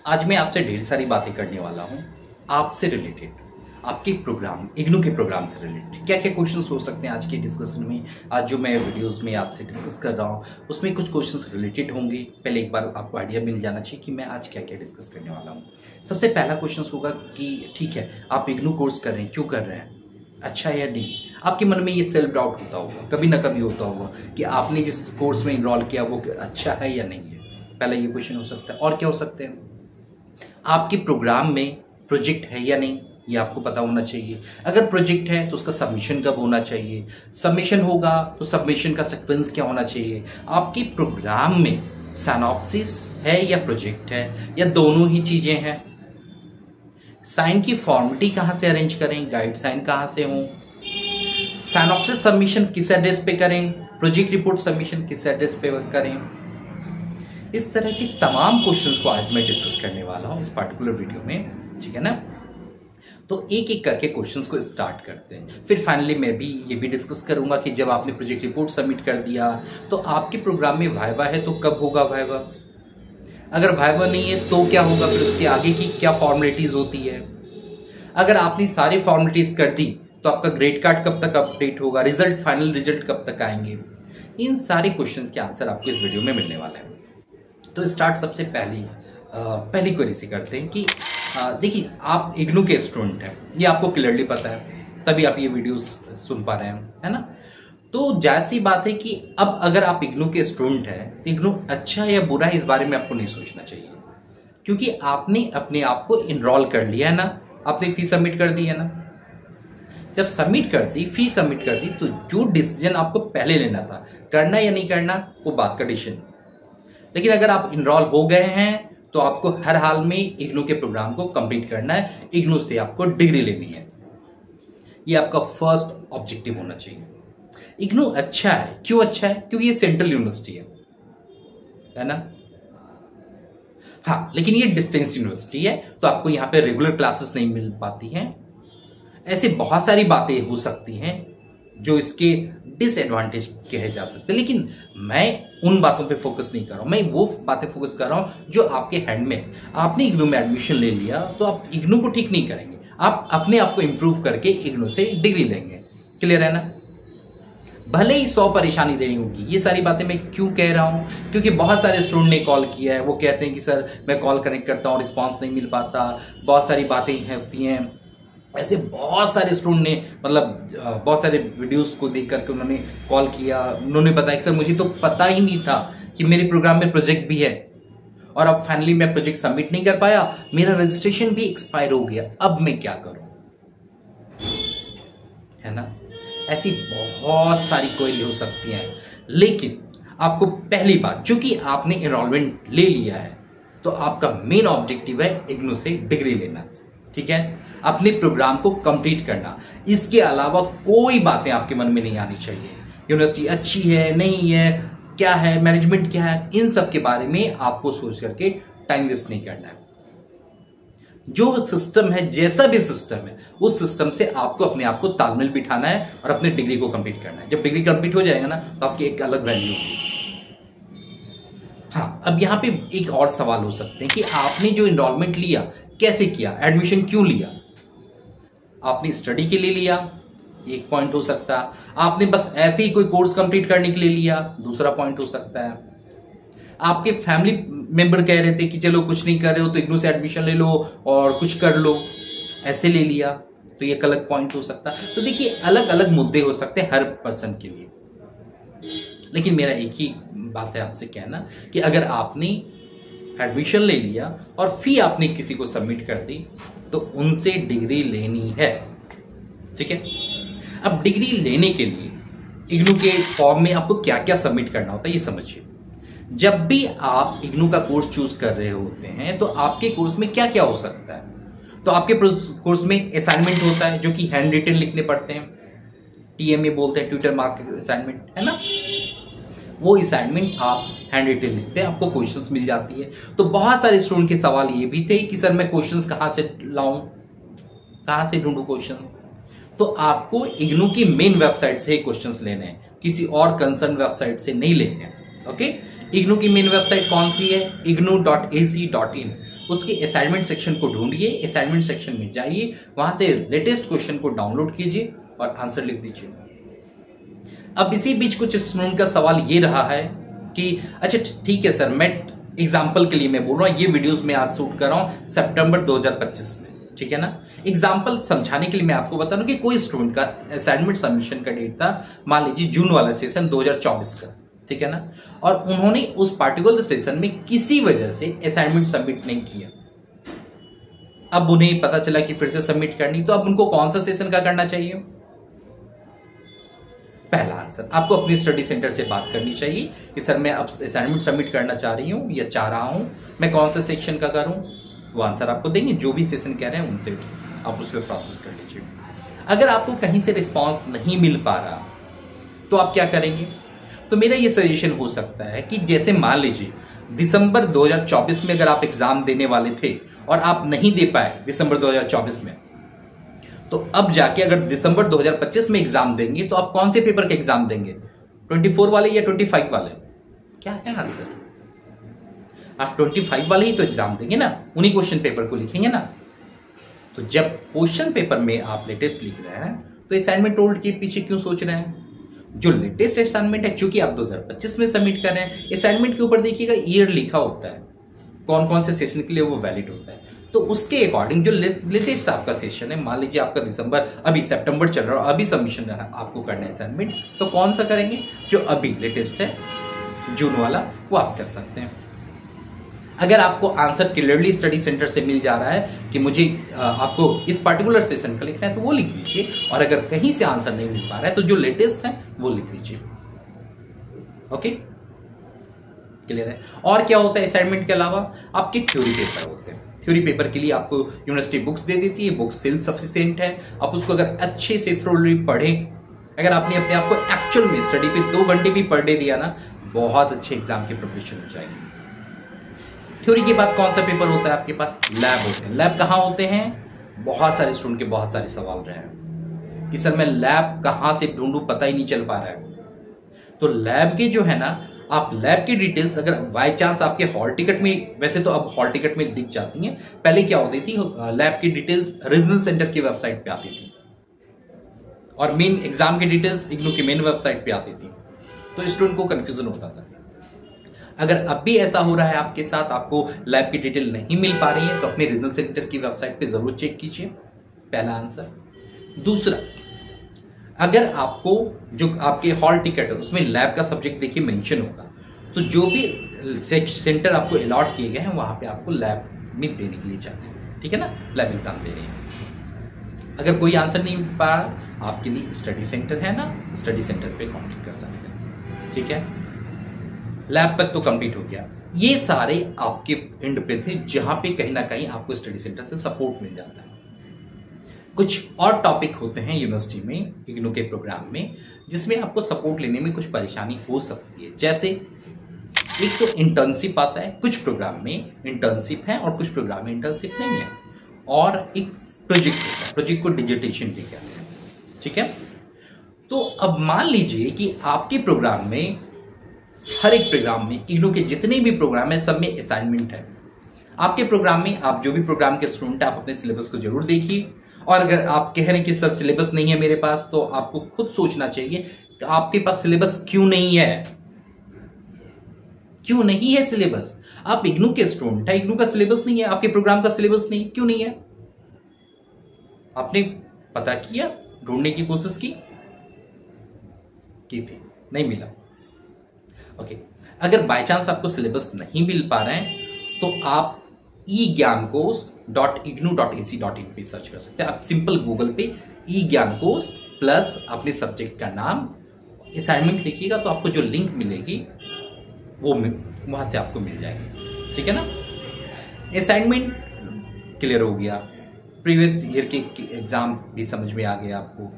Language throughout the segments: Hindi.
आज मैं आपसे ढेर सारी बातें करने वाला हूँ आपसे रिलेटेड, आपके प्रोग्राम इग्नू के प्रोग्राम से रिलेटेड। क्या क्या क्वेश्चंस हो सकते हैं आज के डिस्कशन में। आज जो मैं वीडियोस में आपसे डिस्कस कर रहा हूँ उसमें कुछ क्वेश्चंस रिलेटेड होंगे। पहले एक बार आपको आइडिया मिल जाना चाहिए कि मैं आज क्या क्या डिस्कस करने वाला हूँ। सबसे पहला क्वेश्चन होगा कि ठीक है, आप इग्नू कोर्स कर रहे हैं, क्यों कर रहे हैं, अच्छा है या नहीं। आपके मन में ये सेल्फ डाउट होता होगा, कभी ना कभी होता होगा कि आपने जिस कोर्स में इनरोल किया वो अच्छा है या नहीं है। पहला ये क्वेश्चन हो सकता है। और क्या हो सकते हैं, आपके प्रोग्राम में प्रोजेक्ट है या नहीं, ये आपको पता होना चाहिए। अगर प्रोजेक्ट है तो उसका सबमिशन कब होना चाहिए, सबमिशन होगा तो सबमिशन का सीक्वेंस क्या होना चाहिए। आपके प्रोग्राम में सिनॉप्सिस है या प्रोजेक्ट है या दोनों ही चीजें हैं। साइन की फॉर्मेलिटी कहां से अरेंज करें, गाइड साइन कहां से हो, सिनॉप्सिस सबमिशन किस एड्रेस पे करें, प्रोजेक्ट रिपोर्ट सबमिशन किस एड्रेस पे करें। इस तरह के तमाम क्वेश्चंस को आज मैं डिस्कस करने वाला हूं इस पार्टिकुलर वीडियो में, ठीक है ना। तो एक एक करके क्वेश्चंस को स्टार्ट करते हैं। फिर फाइनली मैं भी ये भी डिस्कस करूंगा कि जब आपने प्रोजेक्ट रिपोर्ट सबमिट कर दिया तो आपके प्रोग्राम में वाइवा है तो कब होगा वाइवा, अगर वाइवा नहीं है तो क्या होगा, फिर उसके आगे की क्या फॉर्मेलिटीज होती है। अगर आपने सारी फॉर्मेलिटीज कर दी तो आपका ग्रेड कार्ड कब तक अपडेट होगा, रिजल्ट फाइनल रिजल्ट कब तक आएंगे। इन सारे क्वेश्चंस के आंसर आपको इस वीडियो में मिलने वाला है। तो स्टार्ट सबसे पहली क्वेरी से करते हैं कि देखिए, आप इग्नू के स्टूडेंट हैं, ये आपको क्लियरली पता है, तभी आप ये वीडियोस सुन पा रहे हैं, है ना। तो जैसी बात है कि अब अगर आप इग्नू के स्टूडेंट हैं तो इग्नू अच्छा या बुरा है इस बारे में आपको नहीं सोचना चाहिए, क्योंकि आपने अपने आप को इनरोल कर लिया है ना, आपने फीस सबमिट कर दी है ना। जब सबमिट कर दी, फीस सबमिट कर दी, तो जो डिसीजन आपको पहले लेना था, करना या नहीं करना, वो बात का डिसीजन। लेकिन अगर आप इनरोल हो गए हैं तो आपको हर हाल में इग्नू के प्रोग्राम को कंप्लीट करना है, इग्नू से आपको डिग्री लेनी है। ये आपका फर्स्ट ऑब्जेक्टिव होना चाहिए। इग्नू अच्छा है, क्यों अच्छा है, क्योंकि ये सेंट्रल यूनिवर्सिटी है ना। हाँ, लेकिन ये डिस्टेंस यूनिवर्सिटी है तो आपको यहां पे रेगुलर क्लासेस नहीं मिल पाती हैं। ऐसे बहुत सारी बातें हो सकती हैं जो इसके डिसएडवांटेज कहे जा सकते हैं, लेकिन मैं उन बातों पे फोकस नहीं कर रहा हूं। मैं वो बातें फोकस कर रहा हूं जो आपके हैंड में है। आपने इग्नू में एडमिशन ले लिया तो आप इग्नू को ठीक नहीं करेंगे, आप अपने आप को इंप्रूव करके इग्नू से डिग्री लेंगे। क्लियर है ना। भले ही 100 परेशानी रही होगी। ये सारी बातें मैं क्यों कह रहा हूं, क्योंकि बहुत सारे स्टूडेंट ने कॉल किया है, वो कहते हैं कि सर मैं कॉल कनेक्ट करता हूं, रिस्पॉन्स नहीं मिल पाता, बहुत सारी बातें होती हैं। ऐसे बहुत सारे स्टूडेंट ने बहुत सारे वीडियोस को देख करके उन्होंने कॉल किया, उन्होंने बताया कि सर मुझे तो पता ही नहीं था कि मेरे प्रोग्राम में प्रोजेक्ट भी है, और अब फाइनली मैं प्रोजेक्ट सबमिट नहीं कर पाया, मेरा रजिस्ट्रेशन भी एक्सपायर हो गया, अब मैं क्या करूं, है ना। ऐसी बहुत सारी क्वेरी हो सकती है। लेकिन आपको पहली बात, चूंकि आपने एनरोलमेंट ले लिया है तो आपका मेन ऑब्जेक्टिव है इग्नू से डिग्री लेना, ठीक है, अपने प्रोग्राम को कंप्लीट करना। इसके अलावा कोई बातें आपके मन में नहीं आनी चाहिए। यूनिवर्सिटी अच्छी है नहीं है, क्या है, मैनेजमेंट क्या है, इन सब के बारे में आपको सोच करके टाइम वेस्ट नहीं करना है। जो सिस्टम है, जैसा भी सिस्टम है, उस सिस्टम से आपको अपने आप को तालमेल बिठाना है और अपने डिग्री को कंप्लीट करना है। जब डिग्री कंप्लीट हो जाएगा ना तो आपकी एक अलग वैल्यू होगी। हाँ, अब यहां पे एक और सवाल हो सकते हैं कि आपने जो एनरोलमेंट लिया कैसे किया, एडमिशन क्यों लिया। आपने स्टडी के लिए लिया, एक पॉइंट हो सकता है। आपने बस ऐसे ही कोई कोर्स कंप्लीट करने के लिए लिया, दूसरा पॉइंट हो सकता है। आपके फैमिली मेंबर कह रहे थे कि चलो कुछ नहीं कर रहे हो तो इग्नू से एडमिशन ले लो और कुछ कर लो, ऐसे ले लिया, तो ये एक अलग पॉइंट हो सकता है। तो देखिए, अलग अलग मुद्दे हो सकते हैं हर पर्सन के लिए। लेकिन मेरा एक ही बात है आपसे कहना कि अगर आपने एडमिशन ले लिया और फी आपने किसी को सबमिट कर दी तो उनसे डिग्री लेनी है, ठीक है। अब डिग्री लेने के लिए इग्नू के फॉर्म में आपको क्या क्या सबमिट करना होता है ये समझिए। जब भी आप इग्नू का कोर्स चूज कर रहे होते हैं तो आपके कोर्स में क्या क्या हो सकता है। तो आपके कोर्स में असाइनमेंट होता है जो कि हैंड रिटन लिखने पड़ते हैं, टीएमए बोलते हैं, ट्यूटर मार्क असाइनमेंट, है ना। वो असाइनमेंट आप हैंड रिटन लिखते हैं, आपको क्वेश्चंस मिल जाती है। तो बहुत सारे स्टूडेंट के सवाल ये भी थे कि सर मैं क्वेश्चंस कहां से लाऊं, कहां से ढूंढूं क्वेश्चन। तो आपको इग्नू की मेन वेबसाइट से ही क्वेश्चंस लेने हैं, किसी और कंसर्न वेबसाइट से नहीं लेने हैं। ओके, इग्नू की मेन वेबसाइट कौन सी है, ignu.ac.in। उसके असाइनमेंट सेक्शन को ढूंढिए, असाइनमेंट सेक्शन में जाइए, वहां से लेटेस्ट क्वेश्चन को डाउनलोड कीजिए और आंसर लिख दीजिए। अब इसी बीच कुछ स्टूडेंट का सवाल ये रहा है कि अच्छा ठीक है सर, मैं एग्जाम्पल के लिए मैं बोल रहा हूँ, ये वीडियोस में आज शूट कर रहा हूँ सितंबर 2025 में, ठीक है ना। एग्जाम्पल समझाने के लिए मैं आपको बता दूं कि कोई स्टूडेंट का असाइनमेंट सबमिशन का डेट था मान लीजिए जून वाला सेशन 2024 का, ठीक है ना, और उन्होंने उस पार्टिकुलर सेशन में किसी वजह से असाइनमेंट सबमिट नहीं किया। अब उन्हें पता चला कि फिर से सबमिट करनी, तो अब उनको कौन सा सेशन का करना चाहिए? पहला आंसर, आपको अपने स्टडी सेंटर से बात करनी चाहिए कि सर मैं अब असाइनमेंट सबमिट करना चाह रही हूं या चाह रहा हूं, मैं कौन सा सेक्शन का करूं। वो आंसर आपको देंगे, जो भी सेशन कह रहे हैं उनसे आप उस पर प्रोसेस कर लीजिए। अगर आपको कहीं से रिस्पांस नहीं मिल पा रहा तो आप क्या करेंगे? तो मेरा ये सजेशन हो सकता है कि जैसे मान लीजिए दिसंबर 2024 में अगर आप एग्जाम देने वाले थे और आप नहीं दे पाए दिसंबर 2024 में, तो अब जाके अगर दिसंबर 2025 में एग्जाम देंगे तो आप कौन से पेपर के एग्जाम देंगे? 24 वाले या 25 वाले? क्या है आंसर? आप 25 वाले ही तो एग्जाम देंगे ना, उन्हीं क्वेश्चन पेपर को लिखेंगे ना। तो जब क्वेश्चन पेपर में आप लेटेस्ट लिख रहे हैं तो असाइनमेंट ओल्ड के पीछे क्यों सोच रहे हैं? जो लेटेस्ट असाइनमेंट है, चूंकि आप 2025 में सबमिट कर रहे हैं, असाइनमेंट के ऊपर देखिएगा ईयर लिखा होता है, कौन कौन से सेशन के लिए वो वैलिड होता है। तो उसके अकॉर्डिंग जो लेटेस्ट आपका सेशन है, मान लीजिए आपका दिसंबर, अभी सितंबर चल रहा है, अभी सबमिशन आपको करना है असाइनमेंट, तो कौन सा करेंगे? जो अभी लेटेस्ट है जून वाला, वो आप कर सकते हैं। अगर आपको आंसर क्लियरली स्टडी सेंटर से मिल जा रहा है कि मुझे आपको इस पर्टिकुलर सेशन का लिखना है, तो वो लिख लीजिए, और अगर कहीं से आंसर नहीं मिल पा रहा है तो जो लेटेस्ट है वो लिख लीजिए। ओके, क्लियर है? और क्या होता है असाइनमेंट के अलावा? आपके थ्योरी पेपर होते हैं। थ्योरी पेपर के लिए आपको यूनिवर्सिटी बुक्स दे देती है, बुक्स सेल्फ सफिशिएंट है। आप उसको अगर अच्छे से थ्रोली पढ़ें, अगर आपने अपने आप को एक्चुअल में स्टडी पे 2 घंटे भी पर डे दिया ना, बहुत अच्छे एग्जाम की प्रिपरेशन हो जाएगी। थ्योरी के बाद कौन सा पेपर होता है आपके पास? लैब होते हैं। लैब कहाँ होते हैं? बहुत सारे स्टूडेंट के बहुत सारे सवाल रहे हैं कि सर मैं लैब कहाँ से ढूंढूं, पता ही नहीं चल पा रहा है। तो लैब के जो है ना, आप लैब की डिटेल्स अगर बाय चांस आपके हॉल टिकट में, वैसे तो अब हॉल टिकट में दिख जाती हैं, पहले क्या होती थी लैब की डिटेल्स रीजनल सेंटर की वेबसाइट पे आती थी और मेन एग्जाम की डिटेल्स इग्नू की मेन वेबसाइट पे आती थी, तो स्टूडेंट को कंफ्यूजन होता था। अगर अब भी ऐसा हो रहा है आपके साथ, आपको लैब की डिटेल नहीं मिल पा रही है, तो अपने रीजनल सेंटर की वेबसाइट पे जरूर चेक कीजिए, पहला आंसर। दूसरा, अगर आपको जो आपके हॉल टिकट है उसमें लैब का सब्जेक्ट देखिए मेंशन होगा, तो जो भी सेंटर आपको अलॉट किए गए हैं वहां पे आपको लैब में देने के लिए जाना है, ठीक है ना, लैब एग्जाम दे रहे हैं। अगर कोई आंसर नहीं पा रहा, आपके लिए स्टडी सेंटर है ना, स्टडी सेंटर पे कांटेक्ट कर सकते हैं, ठीक है। लैब तक तो कंप्लीट हो गया। ये सारे आपके एंड पे थे जहां पे कहीं ना कहीं आपको स्टडी सेंटर से सपोर्ट मिल जाता है। कुछ और टॉपिक होते हैं यूनिवर्सिटी में, इग्नू के प्रोग्राम में, जिसमें आपको सपोर्ट लेने में कुछ परेशानी हो सकती है। जैसे एक तो इंटर्नशिप आता है, कुछ प्रोग्राम में इंटर्नशिप है और कुछ प्रोग्राम में इंटर्नशिप नहीं है, और एक प्रोजेक्ट होता है, प्रोजेक्ट को डिजिटेशन भी कहते हैं, ठीक है। तो अब मान लीजिए कि आपके प्रोग्राम में, हर एक प्रोग्राम में, इग्नू के जितने भी प्रोग्राम है सब में असाइनमेंट है। आपके प्रोग्राम में, आप जो भी प्रोग्राम के स्टूडेंट है, आप अपने सिलेबस को जरूर देखिए, और अगर आप कह रहे हैं कि सर सिलेबस नहीं है मेरे पास, तो आपको खुद सोचना चाहिए कि आपके पास सिलेबस क्यों नहीं है। क्यों नहीं है सिलेबस? आप इग्नू के स्टूडेंट है, इग्नू का सिलेबस नहीं है, आपके प्रोग्राम का सिलेबस नहीं, क्यों नहीं है? आपने पता किया, ढूंढने की कोशिश की थी, नहीं मिला। ओके, अगर बाय चांस आपको सिलेबस नहीं मिल पा रहे हैं तो आप eGyanKosh.ignu.ac.in पे सर्च कर सकते हैं। आप सिंपल गूगल पे eGyanKosh प्लस अपने सब्जेक्ट का नाम, असाइनमेंट लिखिएगा तो आपको जो लिंक मिलेगी वो वहां से आपको मिल जाएगी, ठीक है ना। असाइनमेंट क्लियर हो गया, प्रीवियस ईयर के एग्जाम भी समझ में आ गया आपको।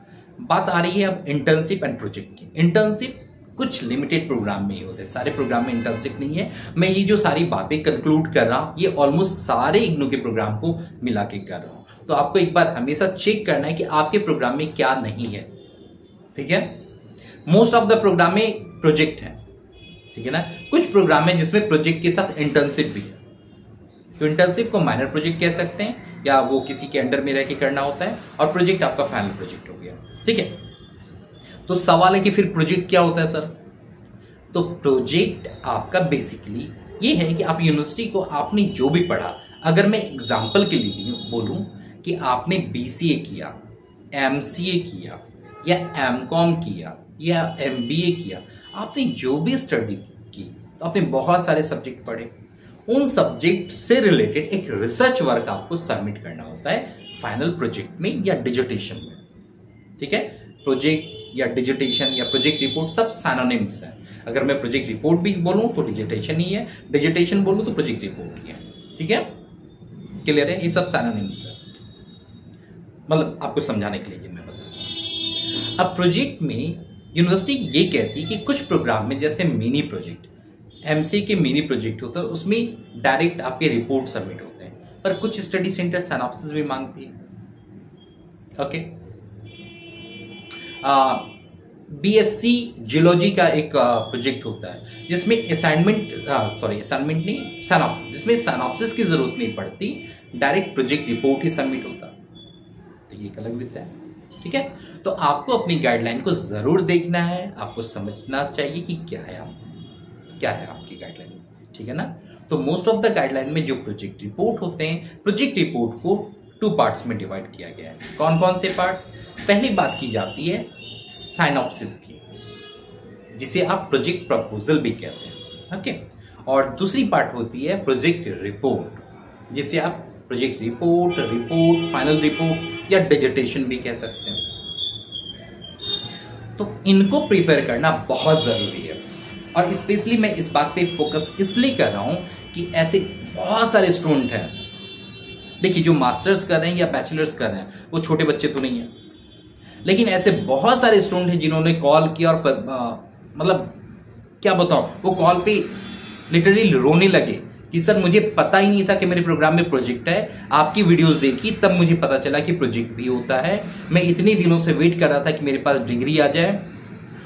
बात आ रही है अब इंटर्नशिप एंड प्रोजेक्ट की। इंटर्नशिप कुछ लिमिटेड प्रोग्राम में ही होते हैं, सारे प्रोग्राम में इंटर्नशिप नहीं है। मैं ये जो सारी बातें कंक्लूड कर रहा हूं, ये ऑलमोस्ट सारे इग्नू के प्रोग्राम को मिला के कर रहा हूं, तो आपको एक बार हमेशा चेक करना है कि आपके प्रोग्राम में क्या नहीं है, ठीक है। मोस्ट ऑफ द प्रोग्राम में प्रोजेक्ट है, ठीक है ना। कुछ प्रोग्राम है जिसमें प्रोजेक्ट के साथ इंटर्नशिप भी है, तो इंटर्नशिप को माइनर प्रोजेक्ट कह सकते हैं, या वो किसी के अंडर में रह के करना होता है, और प्रोजेक्ट आपका फाइनल प्रोजेक्ट हो गया। ठीक है, तो सवाल है कि फिर प्रोजेक्ट क्या होता है सर? तो प्रोजेक्ट आपका बेसिकली ये है कि आप यूनिवर्सिटी को आपने जो भी पढ़ा, अगर मैं एग्जाम्पल के लिए बोलूं कि आपने BCA किया, MCA किया, या MCOM किया, या MBA किया, आपने जो भी स्टडी की, तो आपने बहुत सारे सब्जेक्ट पढ़े, उन सब्जेक्ट से रिलेटेड एक रिसर्च वर्क आपको सबमिट करना होता है फाइनल प्रोजेक्ट में या डिजिटेशन में। ठीक है, प्रोजेक्ट या डिजिटेशन या प्रोजेक्ट रिपोर्ट सब सिनोनिम्स हैं। अगर मैं प्रोजेक्ट रिपोर्ट भी बोलूं तो डिजिटेशन ही है, डिजिटेशन बोलूं तो प्रोजेक्ट रिपोर्ट ही है। ठीक है, क्लियर है? ये सब सिनोनिम्स है, मतलब आपको समझाने के लिए मैं बता रहा हूं। अब प्रोजेक्ट में यूनिवर्सिटी ये कहती है कि कुछ प्रोग्राम में, जैसे मिनी प्रोजेक्ट, MCA के मिनी प्रोजेक्ट होता है, उसमें डायरेक्ट आपके रिपोर्ट सबमिट होते हैं, पर कुछ स्टडी सेंटर सिनॉप्सिस भी मांगती है। ओके, BSc जियोलॉजी का एक प्रोजेक्ट होता है जिसमें असाइनमेंट नहीं, सिनॉप्सिस, जिसमें सिनॉप्सिस की जरूरत नहीं पड़ती, डायरेक्ट प्रोजेक्ट रिपोर्ट ही सबमिट होता है। तो ये एक अलग विषय है। ठीक है, तो आपको अपनी गाइडलाइन को जरूर देखना है, आपको समझना चाहिए कि क्या है आपकी गाइडलाइन। ठीक है ना? तो मोस्ट ऑफ द गाइडलाइन में जो प्रोजेक्ट रिपोर्ट होते हैं, प्रोजेक्ट रिपोर्ट को 2 पार्ट्स में डिवाइड किया गया है। कौन कौन से पार्ट? पहली बात की जाती है साइनॉप्सिस की, जिसे आप प्रोजेक्ट प्रपोजल भी कहते हैं। ओके, और दूसरी पार्ट होती है प्रोजेक्ट रिपोर्ट, जिसे आप प्रोजेक्ट रिपोर्ट, फाइनल रिपोर्ट या डिजिटेशन भी कह सकते हैं। तो इनको प्रिपेयर करना बहुत जरूरी है, और स्पेशली मैं इस बात पे फोकस इसलिए कर रहा हूं कि ऐसे बहुत सारे स्टूडेंट हैं, देखिए जो मास्टर्स कर रहे हैं या बैचलर्स कर रहे हैं, वो छोटे बच्चे तो नहीं है, लेकिन ऐसे बहुत सारे स्टूडेंट हैं जिन्होंने कॉल किया और मतलब क्या बताऊं, वो कॉल पे लिटरली रोने लगे कि सर मुझे पता ही नहीं था कि मेरे प्रोग्राम में प्रोजेक्ट है, आपकी वीडियोस देखी तब मुझे पता चला कि प्रोजेक्ट भी होता है। मैं इतने दिनों से वेट कर रहा था कि मेरे पास डिग्री आ जाए,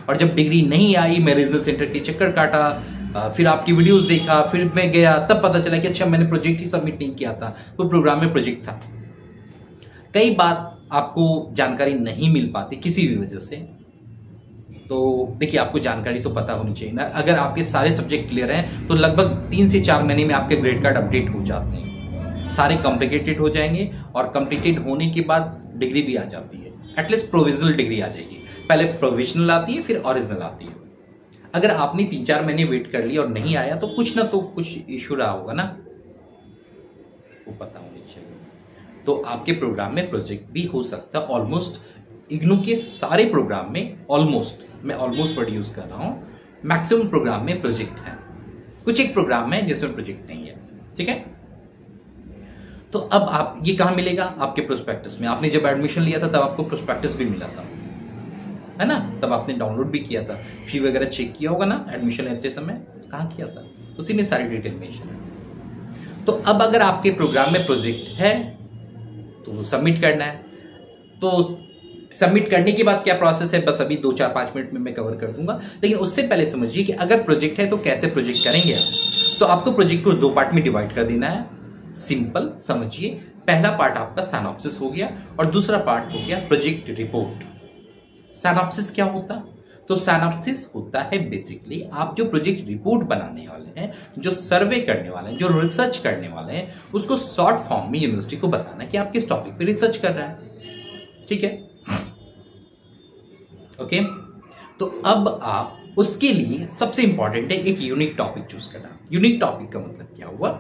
और जब डिग्री नहीं आई, मैं रीजनल सेंटर के चक्कर काटा, फिर आपकी वीडियोस देखा, फिर मैं गया, तब पता चला कि अच्छा मैंने प्रोजेक्ट ही सबमिट नहीं किया था, वो प्रोग्राम में प्रोजेक्ट था। कई बात आपको जानकारी नहीं मिल पाती किसी भी वजह से, तो देखिए आपको जानकारी तो पता होनी चाहिए ना। अगर आपके सारे सब्जेक्ट क्लियर हैं तो लगभग 3 से 4 महीने में आपके ग्रेड कार्ड अपडेट हो जाते हैं, सारे कम्प्लीटेड हो जाएंगे, और कम्प्लीटेड होने के बाद डिग्री भी आ जाती है, एटलीस्ट प्रोविजनल डिग्री आ जाएगी। पहले प्रोविजनल आती है, फिर ओरिजिनल आती है। अगर आपने 3-4 महीने वेट कर लिया और नहीं आया तो कुछ ना तो कुछ इशू रहा होगा ना, वो पता होनी चाहिए। तो आपके प्रोग्राम में प्रोजेक्ट भी हो सकता है। ऑलमोस्ट इग्नू के सारे प्रोग्राम में, मैं ऑलमोस्ट वर्ड यूज कर रहा हूं, मैक्सिमम प्रोग्राम में प्रोजेक्ट है। कुछ एक प्रोग्राम है जिसमें प्रोजेक्ट नहीं है। ठीक है, तो अब आप ये कहां मिलेगा? आपके प्रोस्पेक्टस में। आपने जब एडमिशन लिया था तब आपको प्रोस्पेक्टस भी मिला था, है ना? तब आपने डाउनलोड भी किया था, फी वगैरह चेक किया होगा ना एडमिशन लेते समय, कहाँ किया था? उसी में सारी डिटेल मेंशन है। तो अब अगर आपके प्रोग्राम में प्रोजेक्ट है तो सबमिट करना है। तो सबमिट करने के बाद क्या प्रोसेस है, बस अभी 2-4-5 मिनट में मैं कवर कर दूंगा, लेकिन उससे पहले समझिए कि अगर प्रोजेक्ट है तो कैसे प्रोजेक्ट करेंगे आप। तो आपको प्रोजेक्ट को 2 पार्ट में डिवाइड कर देना है। सिंपल समझिए, पहला पार्ट आपका सिनॉप्सिस हो गया और दूसरा पार्ट हो गया प्रोजेक्ट रिपोर्ट। सिनॉप्सिस क्या होता है? तो सिनॉप्सिस होता है बेसिकली आप जो प्रोजेक्ट रिपोर्ट बनाने वाले हैं, जो सर्वे करने वाले हैं, जो रिसर्च करने वाले हैं, उसको शॉर्ट फॉर्म में यूनिवर्सिटी को बताना कि आप किस टॉपिक पे रिसर्च कर रहे हैं। ठीक है, ओके। तो अब आप उसके लिए सबसे इंपॉर्टेंट है एक यूनिक टॉपिक चूज करना। यूनिक टॉपिक का मतलब क्या हुआ?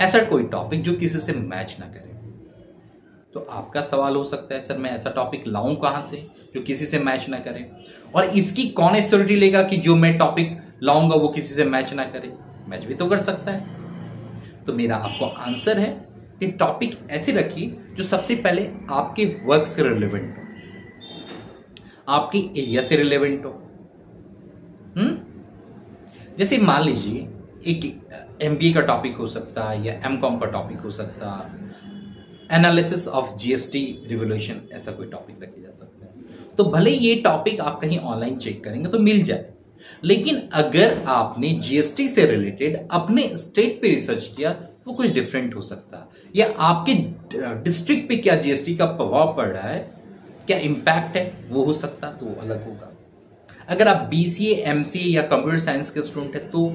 ऐसा कोई टॉपिक जो किसी से मैच ना करे। तो आपका सवाल हो सकता है, सर मैं ऐसा टॉपिक लाऊं कहां से जो किसी से मैच ना करे, और इसकी कौन एश्योरिटी लेगा कि जो मैं टॉपिक लाऊंगा वो किसी से मैच ना करे? मैच भी तो कर सकता है। तो मेरा आपको आंसर है कि टॉपिक ऐसे रखिए जो सबसे पहले आपके वर्क से रिलेवेंट हो, आपकी एरिया से रिलेवेंट हो। जैसे मान लीजिए एक MBA का टॉपिक हो सकता है, या MCOM का टॉपिक हो सकता है, एनालिसिस ऑफ GST रिवोल्यूशन, ऐसा कोई टॉपिक रखे जा सकता है। तो भले ये टॉपिक आप कहीं ऑनलाइन चेक करेंगे तो मिल जाए, लेकिन अगर आपने GST से रिलेटेड अपने स्टेट पे रिसर्च किया वो कुछ डिफरेंट हो सकता है, या आपके डिस्ट्रिक्ट पे क्या जीएसटी का प्रभाव पड़ रहा है, क्या इम्पैक्ट है, वो हो सकता, तो वो अलग होगा। अगर आप बीसीए, एमसीए या कंप्यूटर साइंस के स्टूडेंट है तो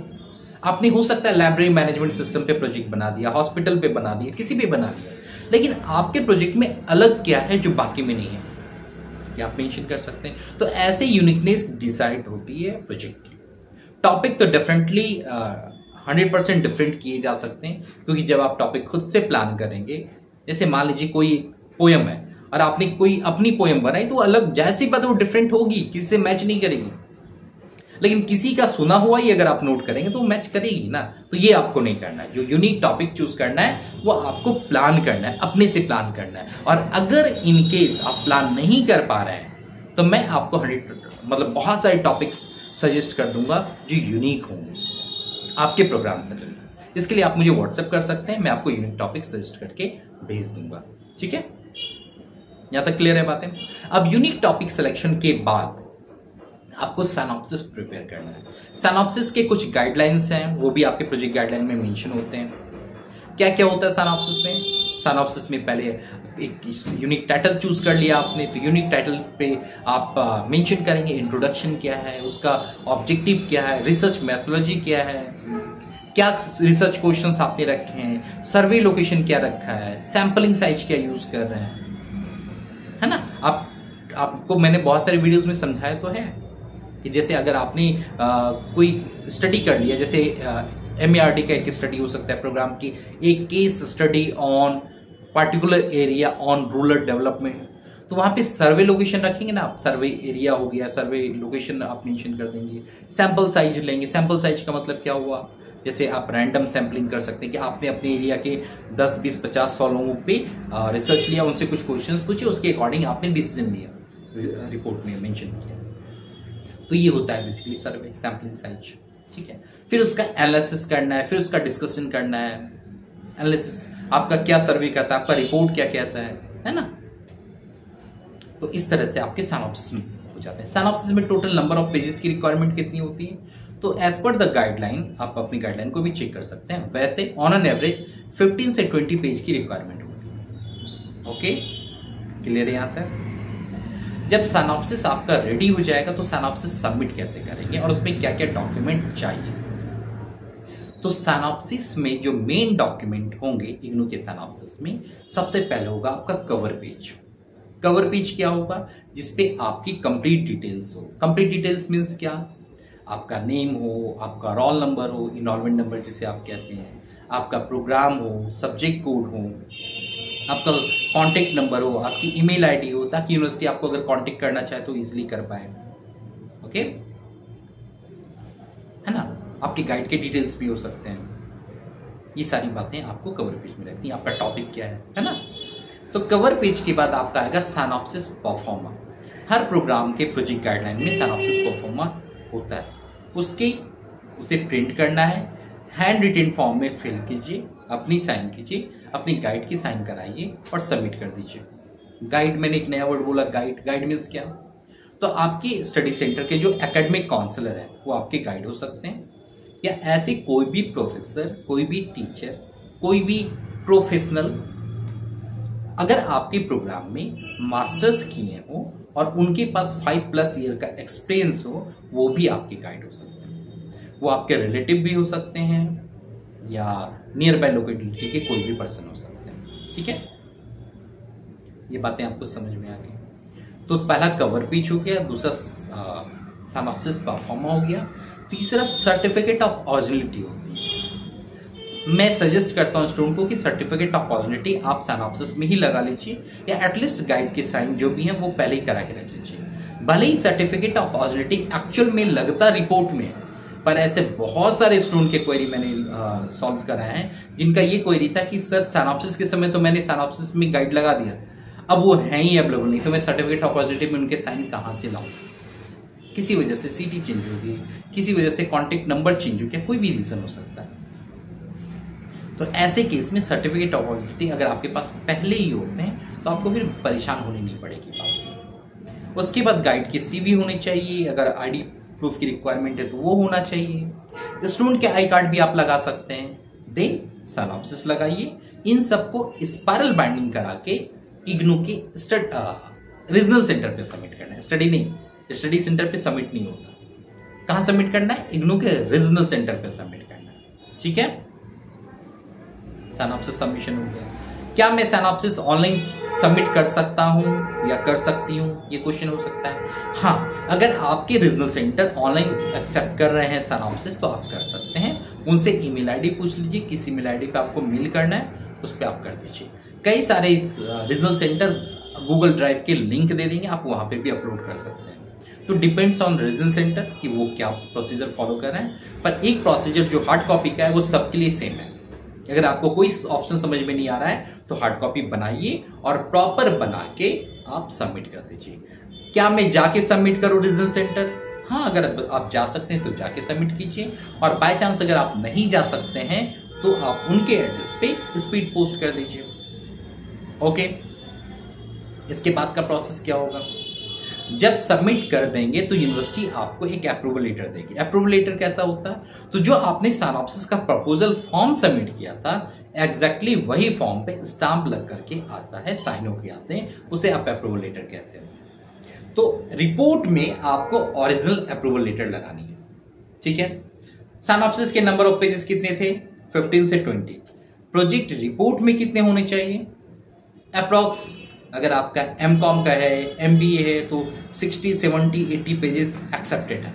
आपने हो सकता है लाइब्रेरी मैनेजमेंट सिस्टम पे प्रोजेक्ट बना दिया, हॉस्पिटल पे बना दिया, किसी पे बना दिया, लेकिन आपके प्रोजेक्ट में अलग क्या है जो बाकी में नहीं है, ये आप मेंशन कर सकते हैं। तो ऐसे यूनिकनेस डिसाइड होती है प्रोजेक्ट की। टॉपिक तो डेफिनेटली 100% डिफरेंट किए जा सकते हैं, क्योंकि जब आप टॉपिक खुद से प्लान करेंगे, जैसे मान लीजिए कोई पोयम है और आपने कोई अपनी पोयम बनाई, तो अलग जैसी बात वो डिफरेंट होगी, किसी से मैच नहीं करेगी। लेकिन किसी का सुना हुआ ही अगर आप नोट करेंगे तो वो मैच करेगी ना। तो ये आपको नहीं करना है। जो यूनिक टॉपिक चूज करना है वो आपको प्लान करना है, अपने से प्लान करना है। और अगर इन केस आप प्लान नहीं कर पा रहे हैं तो मैं आपको मतलब बहुत सारे टॉपिक्स सजेस्ट कर दूंगा जो यूनिक होंगे आपके प्रोग्राम से रिलेटेड। इसके लिए आप मुझे व्हाट्सएप कर सकते हैं, मैं आपको यूनिक टॉपिक सजेस्ट करके भेज दूंगा। ठीक है, यहां तक क्लियर है बातें। अब यूनिक टॉपिक सिलेक्शन के बाद आपको सिनॉप्सिस प्रिपेयर करना है। सिनॉप्सिस के कुछ गाइडलाइंस हैं, वो भी आपके प्रोजेक्ट गाइडलाइन में मेंशन होते हैं। क्या क्या होता है सिनॉप्सिस में? सिनॉप्सिस में पहले एक यूनिक टाइटल चूज कर लिया आपने, तो यूनिक टाइटल पे आप मेंशन करेंगे इंट्रोडक्शन क्या है, उसका ऑब्जेक्टिव क्या है, रिसर्च मेथोडोलॉजी क्या है, क्या रिसर्च क्वेश्चंस आपने रखे हैं, सर्वे लोकेशन क्या रखा है, सैंपलिंग साइज क्या यूज कर रहे हैं, है ना। आपको मैंने बहुत सारे वीडियोस में समझाया तो है कि जैसे अगर आपने कोई स्टडी कर लिया, जैसे एमईआरडी का एक स्टडी हो सकता है प्रोग्राम की, एक case study on particular area on rural development, तो वहां पे सर्वे लोकेशन रखेंगे ना आप, सर्वे एरिया हो गया, सर्वे लोकेशन आप मेंशन कर देंगे। सैंपल साइज लेंगे, सैंपल साइज का मतलब क्या हुआ, जैसे आप रैंडम सैम्पलिंग कर सकते हैं कि आपने अपने एरिया के 10, 20, 50, 100 लोगों पे रिसर्च लिया, उनसे कुछ क्वेश्चंस पूछे, उसके अकॉर्डिंग आपने डिसीजन लिया, रिपोर्ट में मेंशन किया। तो ये होता है बेसिकली सर्वे, सैम्पलिंग साइज। ठीक है, फिर उसका एनालिसिस करना है, फिर उसका डिस्कशन करना है। एनालिसिस आपका क्या सर्वे करता है, आपका रिपोर्ट क्या कहता है ना। तो इस तरह से आपके सिनॉप्सिस हो जाते हैं। सिनॉप्सिस में टोटल नंबर ऑफ पेजेस की रिक्वायरमेंट कितनी होती है, तो एज पर द गाइडलाइन, आप अपनी गाइडलाइन को भी चेक कर सकते हैं, वैसे ऑन एन एवरेज 15 से 20 पेज की रिक्वायरमेंट होती है। ओके, क्लियर है यहां तक। जब सिनॉप्सिस आपका रेडी हो जाएगा तो सिनॉप्सिस सबमिट कैसे करेंगे और उसमें क्या क्या डॉक्यूमेंट चाहिए। तो सिनॉप्सिस में जो मेन डॉक्यूमेंट होंगे इग्नू के सिनॉप्सिस में, सबसे पहले होगा आपका कवर पेज। कवर पेज क्या होगा, जिसपे आपकी कंप्लीट डिटेल्स हो। कंप्लीट डिटेल्स मींस क्या, आपका नेम हो, आपका रोल नंबर हो, इनरोलमेंट नंबर जिसे आप कहते हैं, आपका प्रोग्राम हो, सब्जेक्ट कोड हो, आपका कांटेक्ट नंबर हो, आपकी ईमेल आईडी हो, ताकि यूनिवर्सिटी आपको अगर कांटेक्ट करना चाहे तो इजीली कर पाए। ओके, है ना। आपके गाइड के डिटेल्स भी हो सकते हैं। ये सारी बातें आपको कवर पेज में रहती हैं। आपका टॉपिक क्या है ना। तो कवर पेज के बाद आपका आएगा सिनॉप्सिस परफॉर्मा। हर प्रोग्राम के प्रोजेक्ट गाइडलाइन में सिनॉप्सिस परफॉर्मा होता है। उसे प्रिंट करना है, हैंड रिटन फॉर्म में फिल कीजिए, अपनी साइन कीजिए, अपनी गाइड की साइन कराइए और सबमिट कर दीजिए। गाइड, मैंने एक नया वर्ड बोला, गाइड मीन्स क्या, तो आपके स्टडी सेंटर के जो एकेडमिक काउंसलर है वो आपके गाइड हो सकते हैं, या ऐसे कोई भी प्रोफेसर, कोई भी टीचर, कोई भी प्रोफेशनल, अगर आपके प्रोग्राम में मास्टर्स किए हो और उनके पास 5+ ईयर का एक्सपीरियंस हो, वो भी आपके गाइड हो सकते हैं। वो आपके रिलेटिव भी हो सकते हैं या नियर बाय लोकेलिटी के कोई भी पर्सन हो सकते हैं। ठीक है, ये बातें आपको समझ में आ गई। तो पहला कवर पेज हो गया, दूसरा सिनॉप्सिस परफॉर्मा हो गया, तीसरा सर्टिफिकेट ऑफ ओरिजिनलिटी होती है। मैं सजेस्ट करता हूं स्टूडेंट को कि सर्टिफिकेट ऑफ ओरिजिनलिटी आप सिनॉप्सिस में ही लगा लीजिए, या एटलीस्ट गाइड के साइन जो भी है वो पहले ही करा के रख लीजिए। भले ही सर्टिफिकेट ऑफ ओरिजिनलिटी एक्चुअल में लगता रिपोर्ट में, पर ऐसे बहुत सारे स्टूडेंट के क्वेरी मैंने सॉल्व कराए हैं जिनका ये क्वेरी था कि सर सिनॉप्सिस के समय तो मैंने सिनॉप्सिस में गाइड लगा दिया, अब वो है ही अवेलेबल नहीं, तो मैं सर्टिफिकेट ऑफ ओरिजिनलिटी में उनके साइन कहां से लाऊं। किसी वजह से सीटी चेंज हो गई, किसी वजह से कॉन्टेक्ट नंबर चेंज हो गया, कोई भी रीजन हो सकता है। तो ऐसे केस में सर्टिफिकेट ऑफ ओरिजिनलिटी अगर आपके पास पहले ही होते हैं तो आपको फिर परेशान होने नहीं पड़ेगी। उसके बाद गाइड की सीवी होनी चाहिए, अगर आईडी प्रूफ की रिक्वायरमेंट है तो वो होना चाहिए। स्टूडेंट के आई कार्ड भी आप लगा सकते हैं। देन सिनॉप्सिस लगाइए। इन सबको स्पाइरल बाइंडिंग करा के इग्नू के रीजनल सेंटर पे सबमिट करना है। स्टडी नहीं, स्टडी सेंटर पे सबमिट नहीं होता। कहां सबमिट करना है? इग्नू के रीजनल सेंटर पे सबमिट करना है। ठीक है, सिनॉप्सिस सबमिशन हो गया। क्या मैं सिनॉप्सिस ऑनलाइन सबमिट कर सकता हूं या कर सकती हूं? ये क्वेश्चन हो सकता है। हाँ, अगर आपके रीजनल सेंटर ऑनलाइन एक्सेप्ट कर रहे हैं सिनॉप्सिस तो आप कर सकते हैं। उनसे ईमेल आईडी पूछ लीजिए, किस ईमेल आईडी पे आपको मेल करना है उस पर आप कर दीजिए। कई सारे रीजनल सेंटर गूगल ड्राइव के लिंक दे देंगे, आप वहां पे भी अपलोड कर सकते हैं। तो डिपेंड्स ऑन रीजनल सेंटर कि वो क्या प्रोसीजर फॉलो कर रहे हैं, पर एक प्रोसीजर जो हार्ड कॉपी का है वो सबके लिए सेम है। अगर आपको कोई ऑप्शन समझ में नहीं आ रहा है तो हार्ड कॉपी बनाइए और प्रॉपर बना के आप सबमिट कर दीजिए। क्या मैं जाके सबमिट करूं रीजनल सेंटर? हाँ, अगर आप जा सकते हैं तो जाके सबमिट कीजिए, और बाय चांस अगर आप नहीं जा सकते हैं तो आप उनके एड्रेस पे स्पीड पोस्ट कर दीजिए। ओके, इसके बाद का प्रोसेस क्या होगा? जब सबमिट कर देंगे तो यूनिवर्सिटी आपको एक अप्रूवल लेटर देगी। अप्रूवल लेटर कैसा होता है? तो जो आपने सिनॉप्सिस का प्रपोजल फॉर्म सबमिट किया था, एग्जैक्टली वही फॉर्म पे स्टाम्प लग करके आता है, साइन होके आते हैं, उसे आप अप्रूवल लेटर कहते हैं। तो रिपोर्ट में आपको ओरिजिनल अप्रूवल लेटर लगानी है। ठीक है, सिनॉप्सिस के नंबर ऑफ पेजेस कितने थे? 15 से 20। प्रोजेक्ट रिपोर्ट में कितने होने चाहिए? अप्रॉक्स अगर आपका एमकॉम का है, एमबीए है तो 60, 70, 80 पेजेस एक्सेप्टेड है।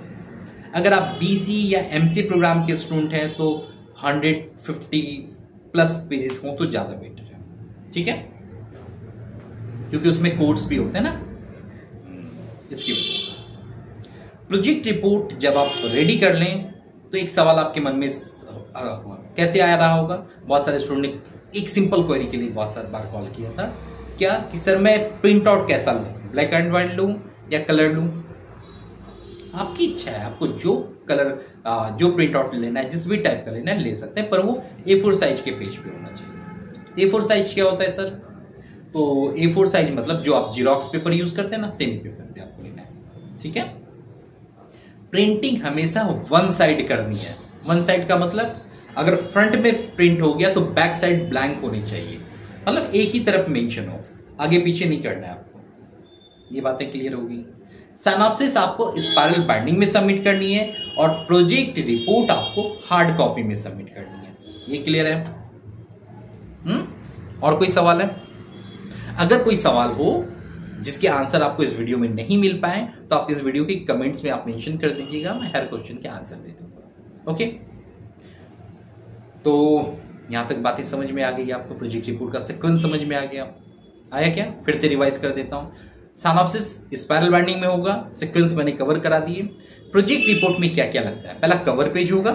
अगर आप बीसी या एमसी प्रोग्राम के स्टूडेंट हैं तो 150 प्लस पेजेस हो तो ज्यादा बेटर है। ठीक है, क्योंकि उसमें कोड्स भी होते हैं ना, इसकी वजह से। प्रोजेक्ट रिपोर्ट जब आप रेडी कर लें तो एक सवाल आपके मन में कैसे आ रहा होगा? बहुत सारे स्टूडेंट ने एक सिंपल क्वेरी के लिए बहुत सारी बार कॉल किया था, क्या कि सर मैं प्रिंट आउट कैसा लूं, ब्लैक एंड व्हाइट लूं या कलर लूं? आपकी इच्छा है, आपको जो कलर जो प्रिंट आउट लेना है, जिस भी टाइप का लेना है ले सकते हैं, पर वो A4 साइज के पेज पे होना चाहिए। A4 साइज क्या होता है सर? तो A4 साइज मतलब जो आप जीरोक्स पेपर यूज करते हैं ना, सेम पेपर पे आपको लेना है। ठीक है, प्रिंटिंग हमेशा वन साइड करनी है। वन साइड का मतलब अगर फ्रंट में प्रिंट हो गया तो बैक साइड ब्लैंक होनी चाहिए, मतलब एक ही तरफ मेंशन हो, आगे पीछे नहीं करना है आपको। ये बातें क्लियर होगी। सिनॉप्सिस आपको स्पाइरल बाइंडिंग में सबमिट करनी है और प्रोजेक्ट रिपोर्ट आपको हार्ड कॉपी में सबमिट करनी है। ये क्लियर है? और कोई सवाल है? अगर कोई सवाल हो जिसके आंसर आपको इस वीडियो में नहीं मिल पाए तो आप इस वीडियो के कमेंट्स में आप मेंशन कर दीजिएगा, मैं हर क्वेश्चन के आंसर दे दूंगा। ओके, तो यहां तक बातें समझ में आ गई आपको? प्रोजेक्ट रिपोर्ट का सीक्वेंस समझ में आ गया? आया क्या? फिर से रिवाइज कर देता हूं। सिनॉप्सिस स्पाइरल बाइंडिंग में होगा, सीक्वेंस मैंने कवर करा दिए। प्रोजेक्ट रिपोर्ट में क्या क्या लगता है? पहला कवर पेज होगा,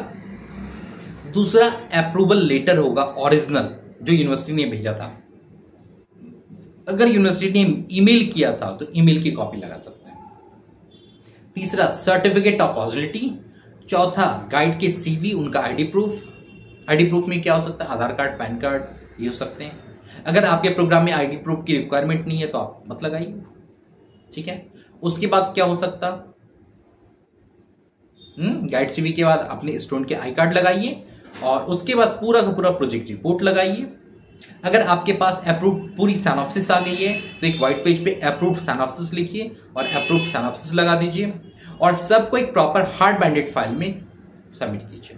दूसरा अप्रूवल लेटर होगा ओरिजिनल जो यूनिवर्सिटी ने भेजा था। अगर यूनिवर्सिटी ने ईमेल किया था तो ईमेल की कॉपी लगा सकते हैं। तीसरा सर्टिफिकेट ऑफ पॉजिटिविटी। चौथा गाइड के सीवी, उनका आईडी प्रूफ। आईडी प्रूफ में क्या हो सकता है? आधार कार्ड, पैन कार्ड, ये हो सकते हैं। अगर आपके प्रोग्राम में आईडी प्रूफ की रिक्वायरमेंट नहीं है तो आप मत लगाइए। ठीक है, उसके बाद क्या हो सकता? गाइड सीवी के बाद अपने स्टूडेंट के आई कार्ड लगाइए और उसके बाद पूरा का पूरा प्रोजेक्ट रिपोर्ट लगाइए। अगर आपके पास अप्रूव पूरी सिनॉप्सिस आ गई है तो एक व्हाइट पेज पे अप्रूव सिनॉप्सिस लिखिए और अप्रूव सिनॉप्सिस लगा दीजिए और सबको एक प्रॉपर हार्ड बाइंडेड फाइल में सबमिट कीजिए।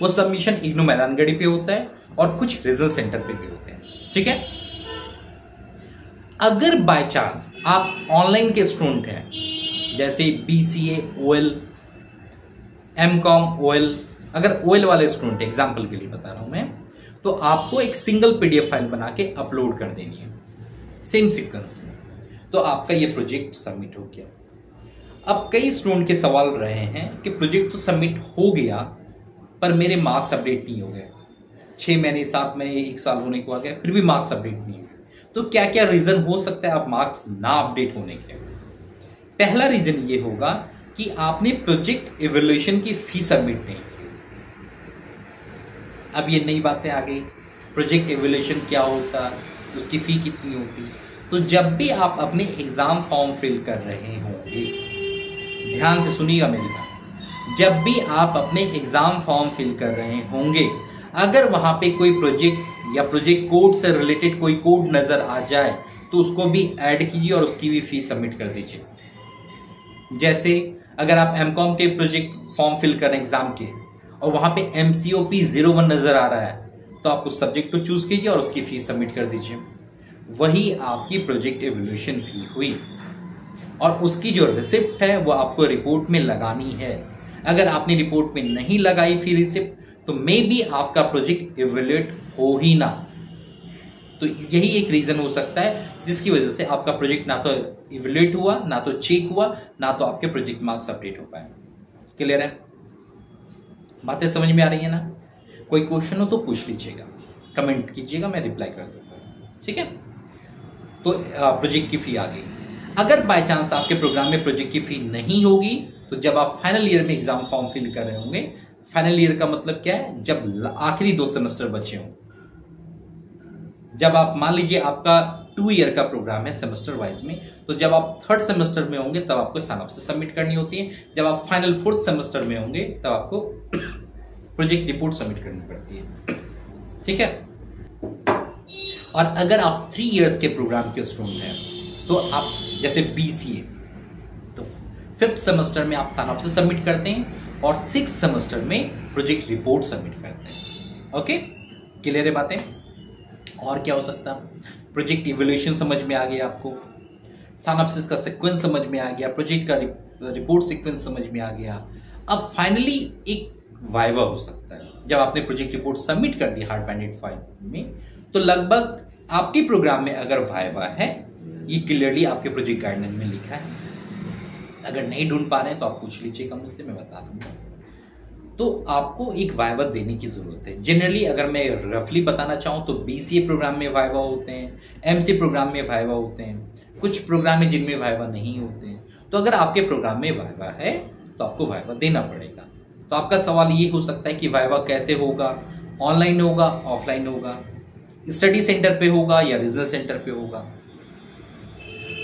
वो सबमिशन इग्नू मैदानगढ़ी पे होता है और कुछ रीजनल सेंटर पे भी होते हैं। ठीक है, अगर बाय चांस आप ऑनलाइन के स्टूडेंट हैं, जैसे BCA, OL, MCOM, OL, अगर OL वाले स्टूडेंट एग्जांपल के लिए बता रहा हूं मैं, तो आपको एक सिंगल PDF फाइल बना के अपलोड कर देनी है सेम सीक्वेंस में, तो आपका ये प्रोजेक्ट सबमिट हो गया। अब कई स्टूडेंट के सवाल रहे हैं कि प्रोजेक्ट तो सबमिट हो गया पर मेरे मार्क्स अपडेट नहीं हो गए, 6 महीने 7 महीने 1 साल होने को आ गया फिर भी मार्क्स अपडेट नहीं हुए, तो क्या क्या रीजन हो सकता है आप मार्क्स ना अपडेट होने के? पहला रीजन ये होगा कि आपने प्रोजेक्ट इवैल्यूएशन की फी सबमिट नहीं की। अब ये नई बातें आ गई, प्रोजेक्ट इवैल्यूएशन क्या होता, उसकी फी कितनी होती। तो जब भी आप अपने एग्जाम फॉर्म फिल कर रहे होंगे, ध्यान से सुनिएगा मेरी बात, जब भी आप अपने एग्जाम फॉर्म फिल कर रहे होंगे अगर वहां पे कोई प्रोजेक्ट या प्रोजेक्ट कोड से रिलेटेड कोई कोड नजर आ जाए तो उसको भी ऐड कीजिए और उसकी भी फीस सबमिट कर दीजिए। जैसे अगर आप एमकॉम के प्रोजेक्ट फॉर्म फिल कर रहे हैं एग्जाम के और वहां पे MCOP 01 नजर आ रहा है तो आप उस सब्जेक्ट को चूज कीजिए और उसकी फीस सबमिट कर दीजिए। वही आपकी प्रोजेक्ट इवैल्यूएशन फी हुई और उसकी जो रिसिप्ट है वो आपको रिपोर्ट में लगानी है। अगर आपने रिपोर्ट में नहीं लगाई फी रिसिप्ट तो मे बी आपका प्रोजेक्ट इवैल्यूएट हो ही ना। तो यही एक रीजन हो सकता है जिसकी वजह से आपका प्रोजेक्ट ना तो इवैल्यूएट हुआ, ना तो चेक हुआ, ना तो आपके प्रोजेक्ट मार्क्स अपडेट हो पाए। क्लियर है? बातें समझ में आ रही है ना? कोई क्वेश्चन हो तो पूछ लीजिएगा, कमेंट कीजिएगा, मैं रिप्लाई कर दूंगा। ठीक है? तो प्रोजेक्ट की फी आ गई। अगर बाय चांस आपके प्रोग्राम में प्रोजेक्ट की फी नहीं होगी तो जब आप फाइनल ईयर में एग्जाम फॉर्म फिल कर रहे होंगे, फाइनल ईयर का मतलब क्या है? जब आखिरी 2 सेमेस्टर बचे हों, जब आप मान लीजिए आपका 2 ईयर का प्रोग्राम है सेमेस्टर वाइज में, तो जब आप 3rd सेमेस्टर में होंगे तब आपको साइनॉप्सिस सबमिट करनी होती है। जब आप फाइनल 4th सेमेस्टर में होंगे तब आपको प्रोजेक्ट रिपोर्ट सबमिट करनी पड़ती है। ठीक है? और अगर आप 3 इयर्स के प्रोग्राम के स्टूडेंट हैं तो आप जैसे BCA, तो 5th सेमेस्टर में आप साइनॉप्सिस सबमिट करते हैं और 6th सेमेस्टर में प्रोजेक्ट रिपोर्ट सबमिट करते हैं। ओके? क्लियर है बातें? और क्या हो सकता है? प्रोजेक्ट इवैल्यूएशन समझ में आ गया आपको, साइनॉप्सिस का सीक्वेंस समझ में आ गया, प्रोजेक्ट का रिपोर्ट सीक्वेंस समझ में आ गया। अब फाइनली एक वाइवा हो सकता है। जब आपने प्रोजेक्ट रिपोर्ट सबमिट कर दी हार्ड बाइंडेड फाइल में, तो लगभग आपके प्रोग्राम में अगर वाइवा है, ये क्लियरली आपके प्रोजेक्ट गाइडलाइन में लिखा है। अगर नहीं ढूंढ पा रहे हैं तो आप पूछ लीजिएगा मुझसे, मैं बता दूंगा। तो आपको एक वाइवा देने की जरूरत है। जनरली अगर मैं रफली बताना चाहूं तो BCA प्रोग्राम में वाइवा होते हैं, MC प्रोग्राम में वाइवा होते हैं, कुछ प्रोग्राम है जिनमें वाइवा नहीं होते हैं। तो अगर आपके प्रोग्राम में वाइवा है तो आपको वाइवा देना पड़ेगा। तो आपका सवाल ये हो सकता है कि वाइवा कैसे होगा? ऑनलाइन होगा, ऑफलाइन होगा, स्टडी सेंटर पे होगा या रीजनल सेंटर पे होगा?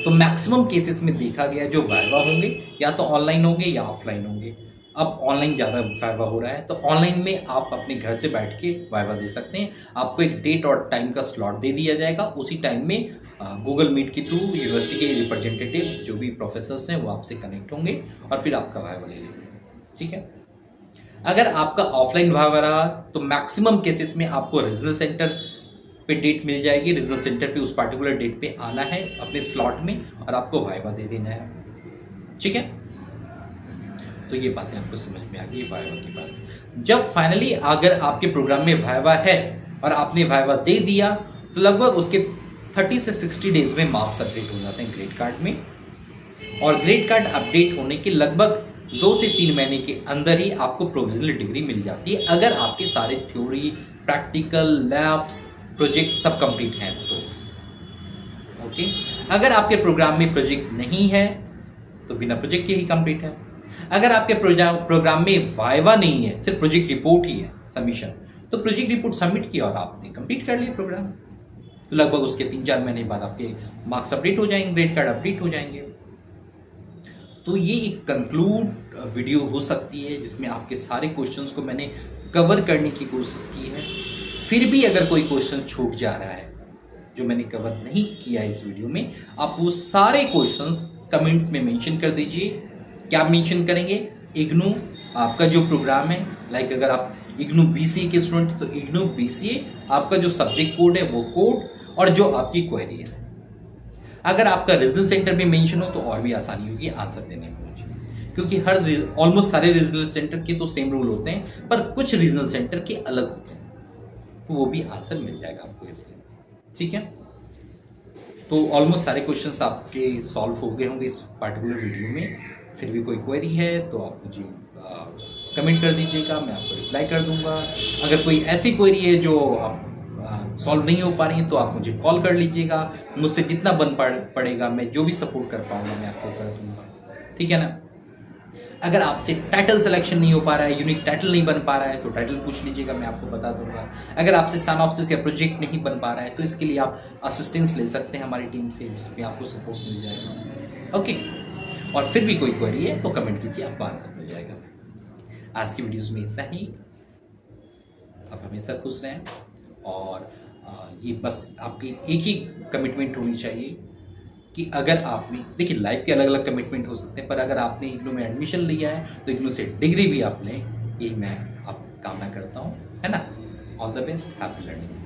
तो मैक्सिमम केसेस में देखा गया जो वाइवा होंगे या तो ऑनलाइन होंगे या ऑफलाइन होंगे। अब ऑनलाइन ज़्यादा वाइवा हो रहा है तो ऑनलाइन में आप अपने घर से बैठ के वाइवा दे सकते हैं। आपको एक डेट और टाइम का स्लॉट दे दिया जाएगा। उसी टाइम में गूगल मीट के थ्रू यूनिवर्सिटी के रिप्रेजेंटेटिव जो भी प्रोफेसर्स हैं वो आपसे कनेक्ट होंगे और फिर आपका वाइवा ले लेंगे। ठीक है? अगर आपका ऑफलाइन वाइवा रहा तो मैक्सिमम केसेस में आपको रीजनल सेंटर पे डेट मिल जाएगी। रीजनल सेंटर पे उस पार्टिकुलर डेट पे आना है अपने स्लॉट में और आपको वाइवा दे देना है। ठीक है? तो ये बातें आपको समझ में आ गई वाइवा की बात। जब फाइनली अगर आपके प्रोग्राम में वाइवा है और आपने वाइवा दे दिया तो लगभग उसके 30 से 60 डेज में मार्क्स अपडेट हो जाते हैं ग्रेड कार्ड में। और ग्रेड कार्ड अपडेट होने के लगभग 2 से 3 महीने के अंदर ही आपको प्रोविजनल डिग्री मिल जाती है, अगर आपके सारे थ्योरी, प्रैक्टिकल, लैब्स, प्रोजेक्ट सब कंप्लीट हैं तो। ओके? अगर आपके प्रोग्राम में प्रोजेक्ट नहीं है तो बिना प्रोजेक्ट के ही कंप्लीट है। अगर आपके प्रोग्राम में वाइवा नहीं है, सिर्फ प्रोजेक्ट रिपोर्ट ही है सबमिशन, तो प्रोजेक्ट रिपोर्ट सबमिट किया और आपने कंप्लीट कर लिया प्रोग्राम, तो लगभग उसके 3-4 महीने बाद आपके मार्क्स अपडेट हो जाएंगे, ग्रेड कार्ड अपडेट हो जाएंगे। तो ये एक कंक्लूड वीडियो हो सकती है जिसमें आपके सारे क्वेश्चंस को मैंने कवर करने की कोशिश की है। फिर भी अगर कोई क्वेश्चन छूट जा रहा है जो मैंने कवर नहीं किया इस वीडियो में, आप वो सारे क्वेश्चंस कमेंट्स में मेंशन कर दीजिए। क्या मेंशन करेंगे? इग्नू आपका जो प्रोग्राम है, लाइक अगर आप इग्नू BCA के स्टूडेंट तो इग्नू BCA आपका जो सब्जेक्ट कोड है वो कोड और जो आपकी क्वेरी है। अगर आपका रीजनल सेंटर में मेंशन हो तो और भी आसानी होगी आंसर देने में मुझे, क्योंकि हर ऑलमोस्ट सारे रीजनल सेंटर के तो सेम रूल होते हैं, पर कुछ रीजनल सेंटर के अलग होते हैं, तो वो भी आंसर मिल जाएगा आपको इसलिए। ठीक है? तो ऑलमोस्ट सारे क्वेश्चंस आपके सॉल्व हो गए होंगे इस पार्टिकुलर वीडियो में। फिर भी कोई क्वेरी है तो आप मुझे कमेंट कर दीजिएगा, मैं आपको रिप्लाई कर दूंगा। अगर कोई ऐसी क्वेरी है जो आप सॉल्व नहीं हो पा रही है तो आप मुझे कॉल कर लीजिएगा। मुझसे जितना बन पड़ेगा, मैं जो भी सपोर्ट कर पाऊंगा मैं आपको कर दूंगा। ठीक है ना? अगर आपसे टाइटल सिलेक्शन नहीं हो पा रहा है, यूनिक टाइटल नहीं बन पा रहा है, तो टाइटल पूछ लीजिएगा, मैं आपको बता दूंगा। अगर आपसे साइनॉप्सिस या प्रोजेक्ट नहीं बन पा रहा है तो इसके लिए आप असिस्टेंस ले सकते हैं हमारी टीम से, उसमें आपको सपोर्ट मिल जाएगा। ओके? और फिर भी कोई क्वेरी है तो कमेंट कीजिए, आपको आंसर मिल जाएगा। आज की वीडियोस में इतना ही। आप हमेशा खुश रहें। और ये बस आपकी एक ही कमिटमेंट होनी चाहिए कि अगर आपने, देखिए लाइफ के अलग अलग कमिटमेंट हो सकते हैं, पर अगर आपने इग्नू में एडमिशन लिया है तो इग्नू से डिग्री भी आप लें, यही मैं आप कामना करता हूँ, है ना। All the best, happy learning.